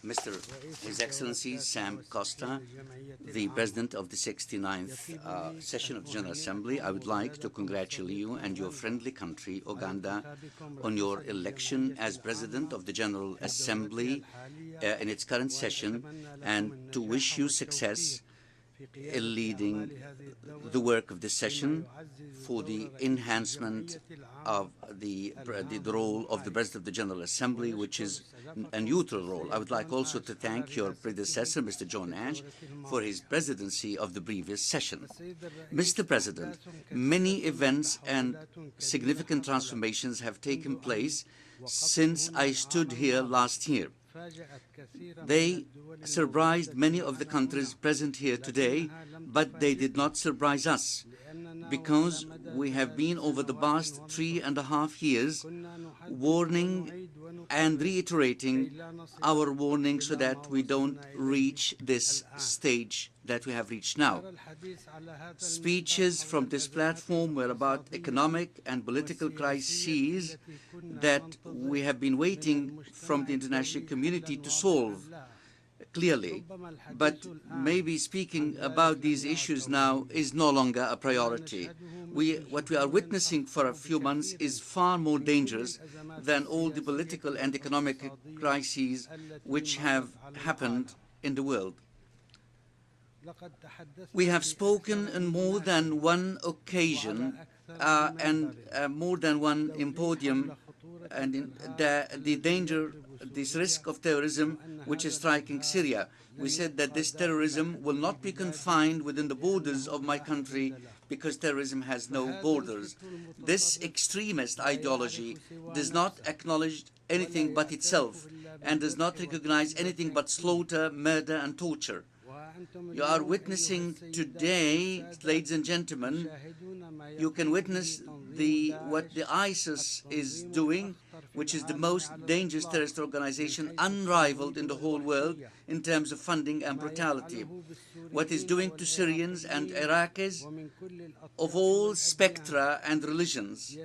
Mr. His Excellency Sam Costa, the President of the 69th session of the General Assembly, I would like to congratulate you and your friendly country, Uganda, on your election as President of the General Assembly in its current session, and to wish you success in leading the work of this session for the enhancement of the role of the President of the General Assembly, which is a neutral role. I would like also to thank your predecessor, Mr. John Nash, for his presidency of the previous session. Mr. President, many events and significant transformations have taken place since I stood here last year. They surprised many of the countries present here today, but they did not surprise us, because we have been over the past 3.5 years warning and reiterating our warning so that we don't reach this stage that we have reached now. Speeches from this platform were about economic and political crises that we have been waiting from the international community to solve clearly, but maybe speaking about these issues now is no longer a priority. What we are witnessing for a few months is far more dangerous than all the political and economic crises which have happened in the world. We have spoken on more than one occasion and more than one podium, and the danger, this risk of terrorism which is striking Syria. We said that this terrorism will not be confined within the borders of my country, because terrorism has no borders. This extremist ideology does not acknowledge anything but itself and does not recognize anything but slaughter, murder, and torture. You are witnessing today, ladies and gentlemen, you can witness what the ISIS is doing, which is the most dangerous terrorist organization unrivaled in the whole world in terms of funding and brutality. What is doing to Syrians and Iraqis of all spectra and religions.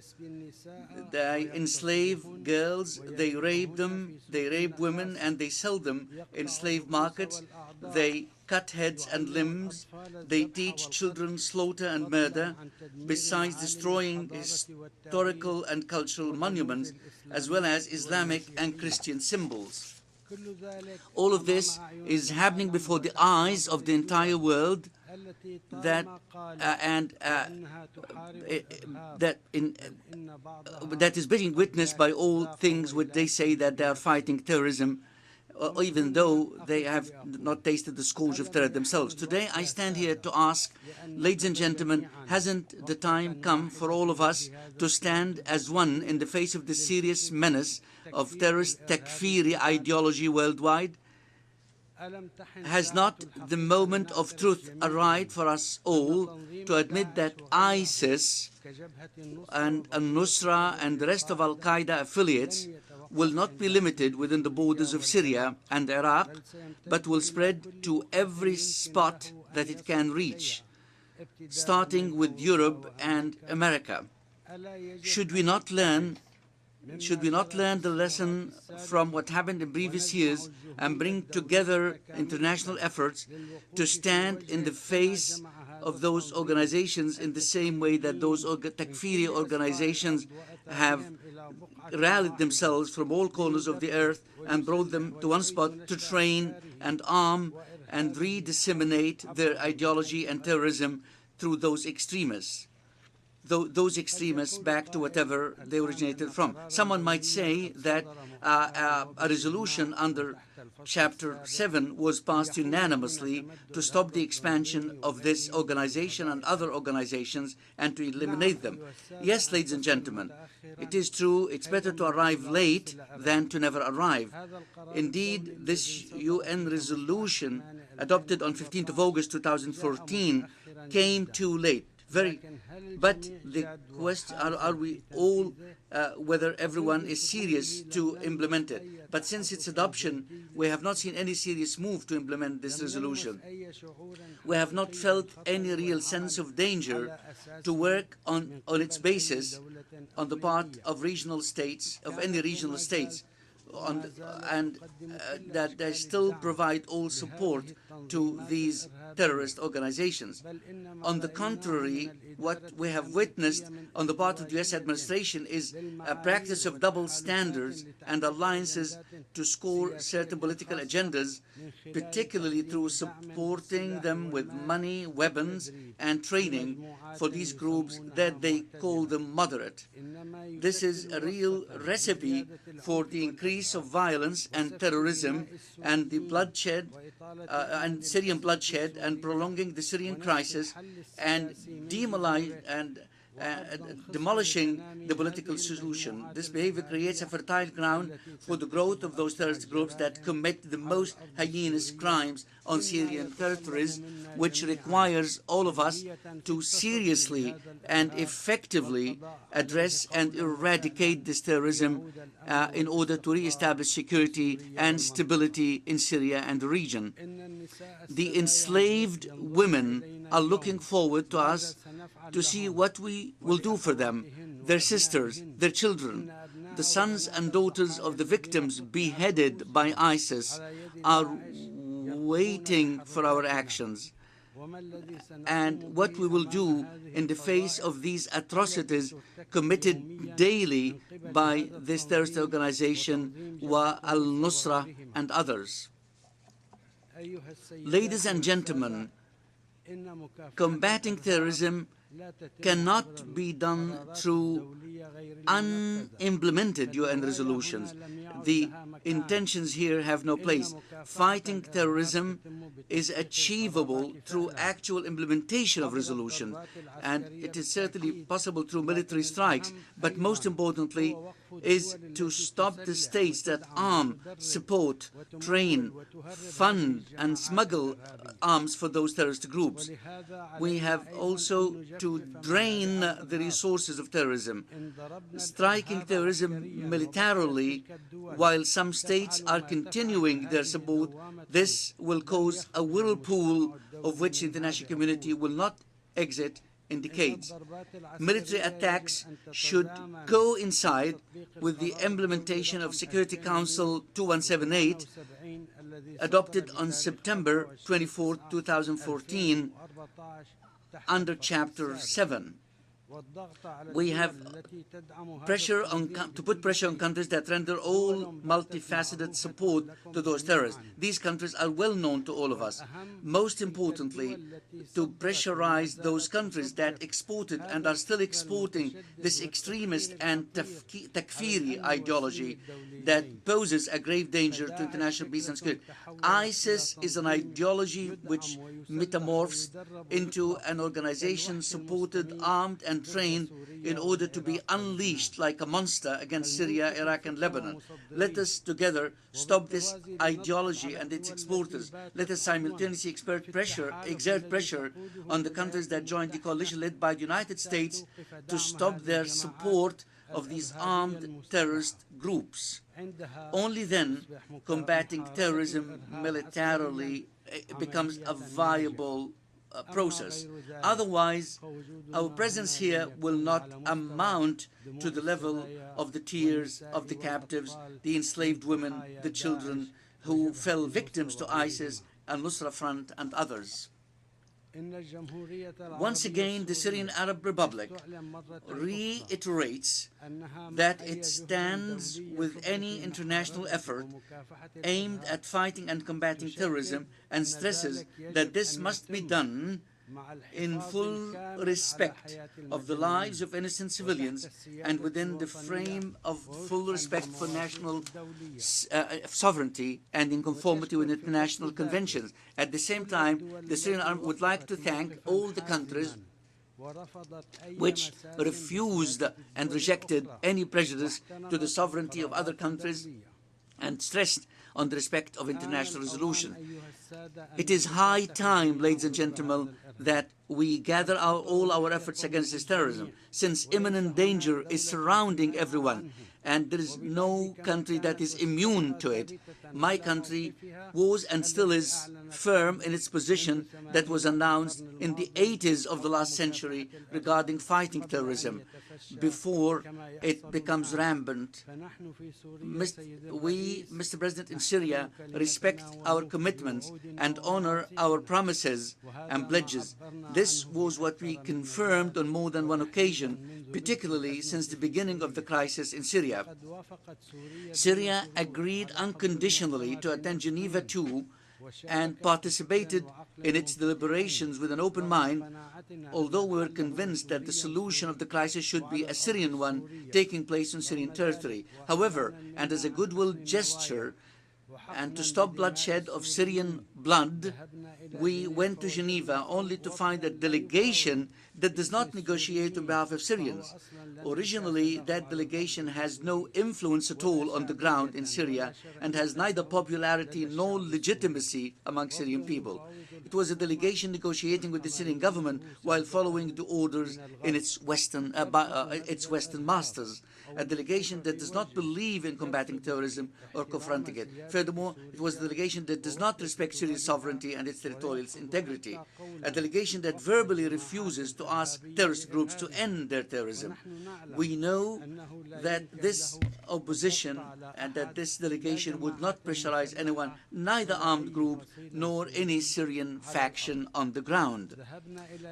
They enslave girls, they rape them, they rape women, and they sell them in slave markets. They cut heads and limbs. They teach children slaughter and murder, besides destroying historical and cultural monuments, as well as Islamic and Christian symbols. All of this is happening before the eyes of the entire world, that is being witnessed by all things which they say that they are fighting terrorism, even though they have not tasted the scourge of terror themselves. Today I stand here to ask, ladies and gentlemen, hasn't the time come for all of us to stand as one in the face of the serious menace of terrorist takfiri ideology worldwide? Has not the moment of truth arrived for us all to admit that ISIS and Al-Nusra and the rest of Al-Qaeda affiliates will not be limited within the borders of Syria and Iraq, but will spread to every spot that it can reach, starting with Europe and America? Should we not learn the lesson from what happened in previous years and bring together international efforts to stand in the face of those organizations in the same way that those takfiri organizations have rallied themselves from all corners of the earth and brought them to one spot to train and arm and re-disseminate their ideology and terrorism through those extremists? Those extremists back to whatever they originated from. Someone might say that a resolution under Chapter 7 was passed unanimously to stop the expansion of this organization and other organizations and to eliminate them. Yes, ladies and gentlemen, it is true, it's better to arrive late than to never arrive. Indeed, this UN resolution adopted on 15th of August 2014 came too late. But the question, are we all, whether everyone is serious to implement it? But since its adoption, we have not seen any serious move to implement this resolution. We have not felt any real sense of danger to work on its basis on the part of regional states, of any regional states. and that they still provide all support to these terrorist organizations. On the contrary, what we have witnessed on the part of the U.S. administration is a practice of double standards and alliances to score certain political agendas, particularly through supporting them with money, weapons, and training for these groups that they call them moderate. This is a real recipe for the increase of violence and terrorism and the bloodshed and Syrian bloodshed, and prolonging the Syrian crisis and demolishing the political solution. This behavior creates a fertile ground for the growth of those terrorist groups that commit the most heinous crimes on Syrian territories, which requires all of us to seriously and effectively address and eradicate this terrorism in order to re-establish security and stability in Syria and the region. The enslaved women are looking forward to us to see what we will do for them, their sisters, their children. The sons and daughters of the victims beheaded by ISIS are waiting for our actions. And what we will do in the face of these atrocities committed daily by this terrorist organization, Wa al-Nusra and others. Ladies and gentlemen, combating terrorism cannot be done through unimplemented UN resolutions. The intentions here have no place. Fighting terrorism is achievable through actual implementation of resolution, and it is certainly possible through military strikes, but most importantly is to stop the states that arm, support, train, fund and smuggle arms for those terrorist groups. We have also to drain the resources of terrorism. Striking terrorism militarily while some states are continuing their support, this will cause a whirlpool of which the international community will not exit in decades. Military attacks should coincide with the implementation of Security Council 2178 adopted on September 24, 2014 under Chapter 7. We have to put pressure on countries that render all multifaceted support to those terrorists. These countries are well known to all of us. Most importantly, to pressurize those countries that exported and are still exporting this extremist and takfiri ideology that poses a grave danger to international peace and security. ISIS is an ideology which metamorphs into an organization supported, armed and trained in order to be unleashed like a monster against Syria, Iraq and Lebanon. Let us together stop this ideology and its exporters. Let us simultaneously exert pressure on the countries that joined the coalition led by the United States to stop their support of these armed terrorist groups. Only then combating terrorism militarily becomes a viable process. Otherwise, our presence here will not amount to the level of the tears of the captives, the enslaved women, the children who fell victims to ISIS, al-Nusra Front and others. Once again, the Syrian Arab Republic reiterates that it stands with any international effort aimed at fighting and combating terrorism and stresses that this must be done in full respect of the lives of innocent civilians and within the frame of full respect for national sovereignty and in conformity with international conventions. At the same time, the Syrian Army would like to thank all the countries which refused and rejected any prejudice to the sovereignty of other countries and stressed on the respect of international resolution. It is high time, ladies and gentlemen, that we gather all our efforts against this terrorism, since imminent danger is surrounding everyone. and there is no country that is immune to it. My country was and still is firm in its position that was announced in the 80s of the last century regarding fighting terrorism, before it becomes rampant. We, Mr. President, in Syria respect our commitments and honor our promises and pledges. This was what we confirmed on more than one occasion, particularly since the beginning of the crisis in Syria. Syria agreed unconditionally to attend Geneva II and participated in its deliberations with an open mind, although we were convinced that the solution of the crisis should be a Syrian one taking place on Syrian territory. However, and as a goodwill gesture and to stop bloodshed of Syrian blood, we went to Geneva only to find a delegation that does not negotiate on behalf of Syrians. Originally, that delegation has no influence at all on the ground in Syria and has neither popularity nor legitimacy among Syrian people. It was a delegation negotiating with the Syrian government while following the orders in its Western masters. A delegation that does not believe in combating terrorism or confronting it. Furthermore, it was a delegation that does not respect Syria's sovereignty and its territorial integrity. A delegation that verbally refuses to ask terrorist groups to end their terrorism. We know that this opposition and that this delegation would not pressurize anyone, neither armed group nor any Syrian faction on the ground.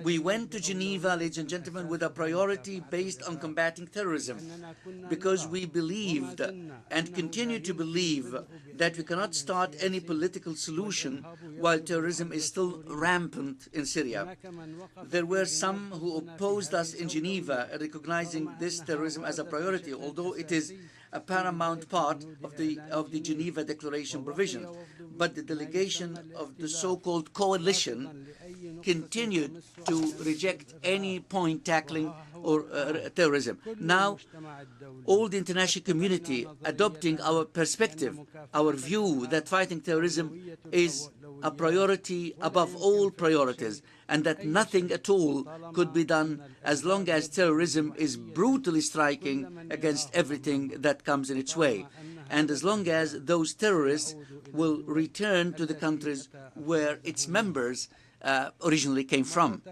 We went to Geneva, ladies and gentlemen, with a priority based on combating terrorism, because we believed and continue to believe that we cannot start any political solution while terrorism is still rampant in Syria. There were some who opposed us in Geneva, recognizing this terrorism as a priority, although it is a paramount part of the Geneva Declaration provision. But the delegation of the so-called coalition continued to reject any point tackling or terrorism. Now, all the international community adopting our perspective, our view that fighting terrorism is a priority above all priorities, and that nothing at all could be done as long as terrorism is brutally striking against everything that comes in its way, and as long as those terrorists will return to the countries where its members originally came from.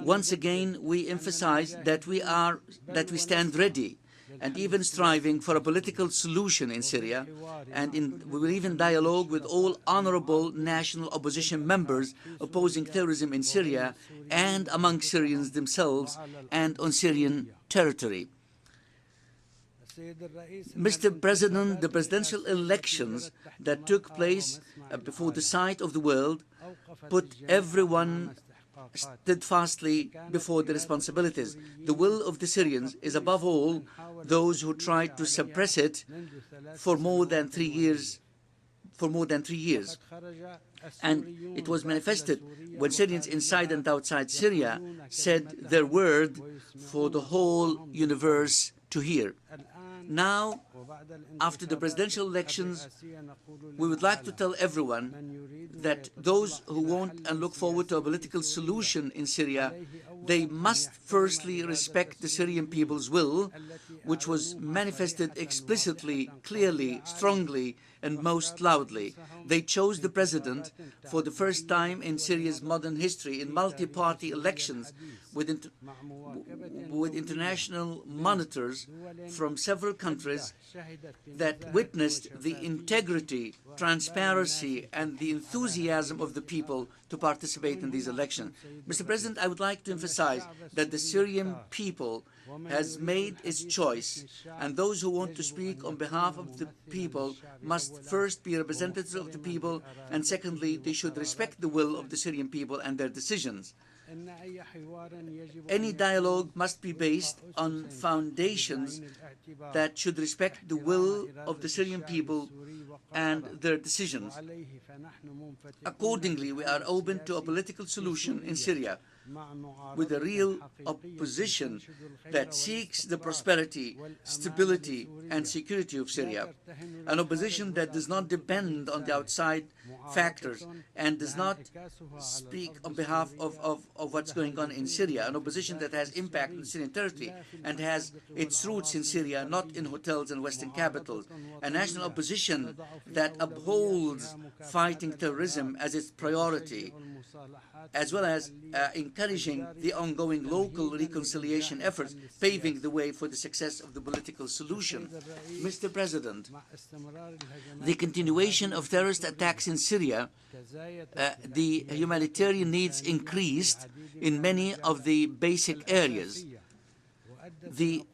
Once again, we emphasize that we stand ready and even striving for a political solution in Syria, and we will even dialogue with all honorable national opposition members opposing terrorism in Syria and among Syrians themselves and on Syrian territory. Mr. President, the presidential elections that took place before the sight of the world put everyone steadfastly before the responsibilities. The will of the Syrians is above all those who tried to suppress it for more than 3 years. And it was manifested when Syrians inside and outside Syria said their word for the whole universe to hear. Now, after the presidential elections, we would like to tell everyone that those who want and look forward to a political solution in Syria, they must firstly respect the Syrian people's will, which was manifested explicitly, clearly, strongly, and most loudly. They chose the president for the first time in Syria's modern history in multi-party elections with international monitors from several countries that witnessed the integrity, transparency, and the enthusiasm of the people to participate in these elections. Mr. President, I would like to emphasize that the Syrian people has made its choice, and those who want to speak on behalf of the people must first be representatives of the people, and secondly, they should respect the will of the Syrian people and their decisions. Any dialogue must be based on foundations that should respect the will of the Syrian people and their decisions. Accordingly, we are open to a political solution in Syria with a real opposition that seeks the prosperity, stability, and security of Syria, an opposition that does not depend on the outside factors and does not speak on behalf of what's going on in Syria, an opposition that has impact on the Syrian territory and has its roots in Syria, not in hotels and Western capitals. A national opposition that upholds fighting terrorism as its priority, as well as encouraging the ongoing local reconciliation efforts, paving the way for the success of the political solution. Mr. President, the continuation of terrorist attacks in Syria, the humanitarian needs increased in many of the basic areas. The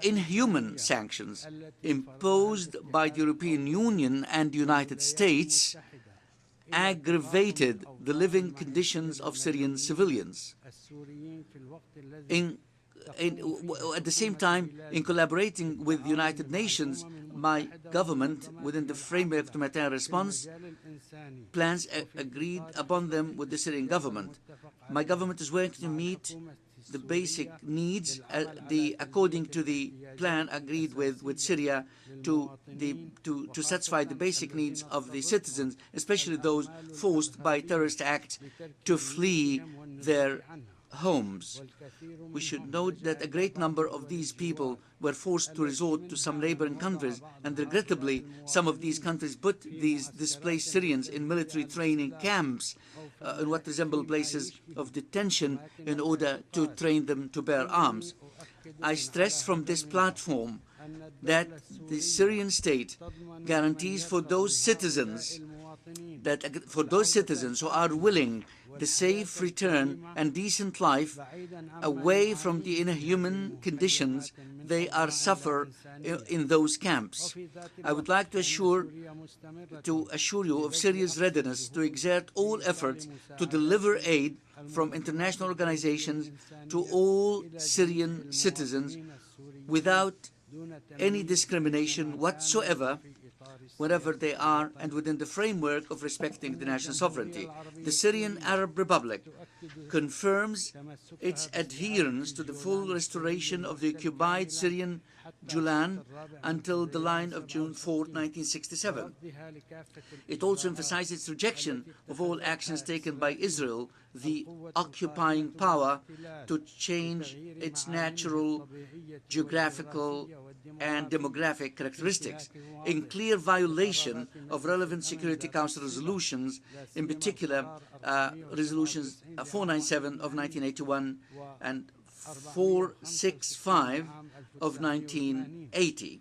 inhuman sanctions imposed by the European Union and the United States aggravated the living conditions of Syrian civilians. At the same time, in collaborating with the United Nations, my government, within the framework of humanitarian response, plans agreed upon them with the Syrian government. My government is working to meet the basic needs according to the plan agreed with Syria to satisfy the basic needs of the citizens, especially those forced by terrorist acts to flee their homes. We should note that a great number of these people were forced to resort to some neighboring countries, and regrettably, some of these countries put these displaced Syrians in military training camps in what resemble places of detention in order to train them to bear arms. I stress from this platform that the Syrian state guarantees for those citizens who are willing the safe return and decent life away from the inhuman conditions they are suffer in those camps. I would like to assure you of Syria's readiness to exert all efforts to deliver aid from international organizations to all Syrian citizens without any discrimination whatsoever, wherever they are, and within the framework of respecting the national sovereignty. The Syrian Arab Republic confirms its adherence to the full restoration of the occupied Syrian Julan until the line of June 4, 1967. It also emphasizes its rejection of all actions taken by Israel, the occupying power, to change its natural, geographical, and demographic characteristics, in clear violation of relevant Security Council resolutions, in particular resolutions 497 of 1981 and 465 of 1980.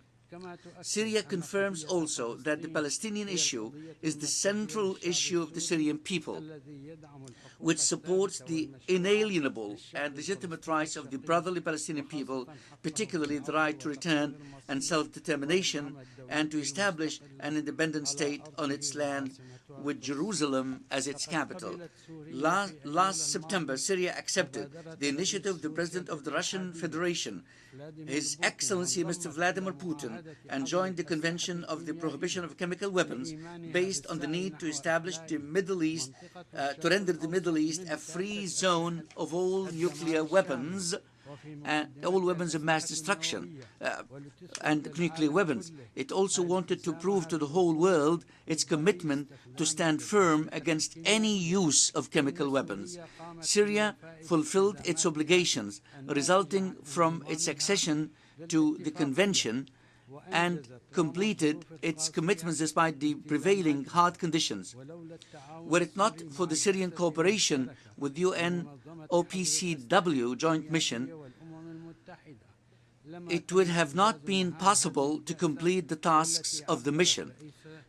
Syria confirms also that the Palestinian issue is the central issue of the Syrian people, which supports the inalienable and legitimate rights of the brotherly Palestinian people, particularly the right to return and self-determination, and to establish an independent state on its land with Jerusalem as its capital. Last September, Syria accepted the initiative of the President of the Russian Federation, His Excellency Mr. Vladimir Putin, and joined the Convention of the Prohibition of Chemical Weapons based on the need to establish the Middle East, to render the Middle East a free zone of all nuclear weapons, all weapons of mass destruction and nuclear weapons. It also wanted to prove to the whole world its commitment to stand firm against any use of chemical weapons. Syria fulfilled its obligations resulting from its accession to the Convention and completed its commitments despite the prevailing hard conditions. Were it not for the Syrian cooperation with UN OPCW joint mission, it would have not been possible to complete the tasks of the mission.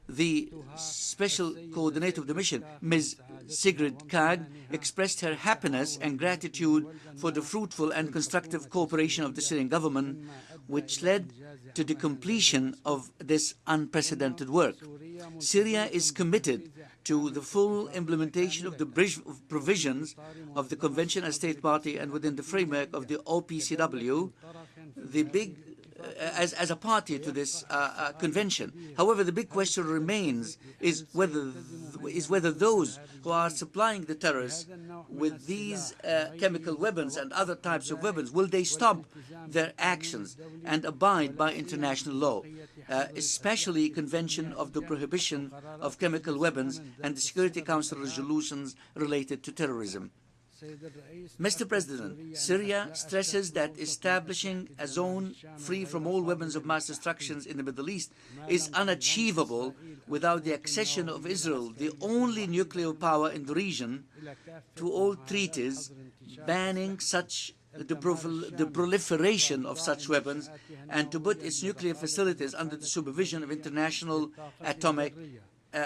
The special coordinator of the mission, Ms. Sigrid Kaag, expressed her happiness and gratitude for the fruitful and constructive cooperation of the Syrian government, which led to the completion of this unprecedented work. Syria is committed to the full implementation of the provisions of the Convention as state party and within the framework of the OPCW. The big as a party to this convention. However, the big question remains is whether those who are supplying the terrorists with these chemical weapons and other types of weapons, will they stop their actions and abide by international law, especially Convention of the Prohibition of Chemical Weapons and the Security Council resolutions related to terrorism. Mr. President, Syria stresses that establishing a zone free from all weapons of mass destruction in the Middle East is unachievable without the accession of Israel, the only nuclear power in the region, to all treaties banning the proliferation of such weapons and to put its nuclear facilities under the supervision of International Atomic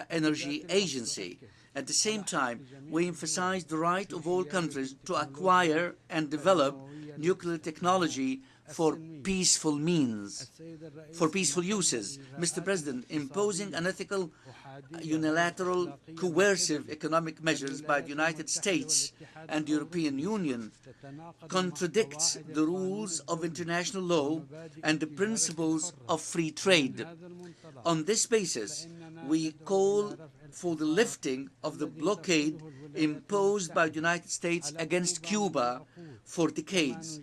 Energy Agency. At the same time, we emphasize the right of all countries to acquire and develop nuclear technology for peaceful means, for peaceful uses. Mr. President, imposing unethical, unilateral, coercive economic measures by the United States and the European Union contradicts the rules of international law and the principles of free trade. On this basis, we call for the lifting of the blockade imposed by the United States against Cuba for decades.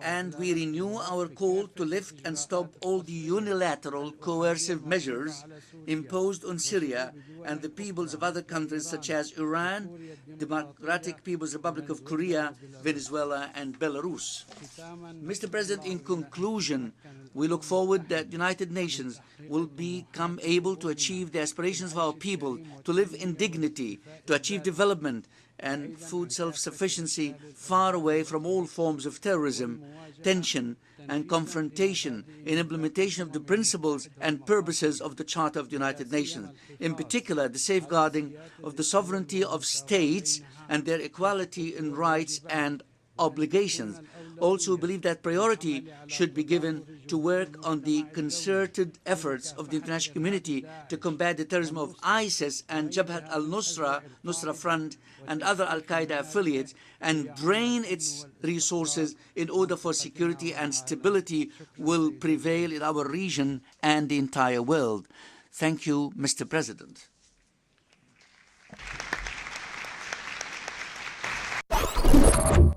And we renew our call to lift and stop all the unilateral coercive measures imposed on Syria and the peoples of other countries such as Iran, Democratic People's Republic of Korea, Venezuela, and Belarus. Mr. President, in conclusion, we look forward that the United Nations will become able to achieve the aspirations of our people to live in dignity, to achieve development and food self-sufficiency far away from all forms of terrorism, tension, and confrontation in implementation of the principles and purposes of the Charter of the United Nations, in particular the safeguarding of the sovereignty of states and their equality in rights and obligations. Also, believe that priority should be given to work on the concerted efforts of the international community to combat the terrorism of ISIS and Jabhat al-Nusra, Nusra Front, and other al-Qaeda affiliates, and drain its resources in order for security and stability will prevail in our region and the entire world. Thank you, Mr. President.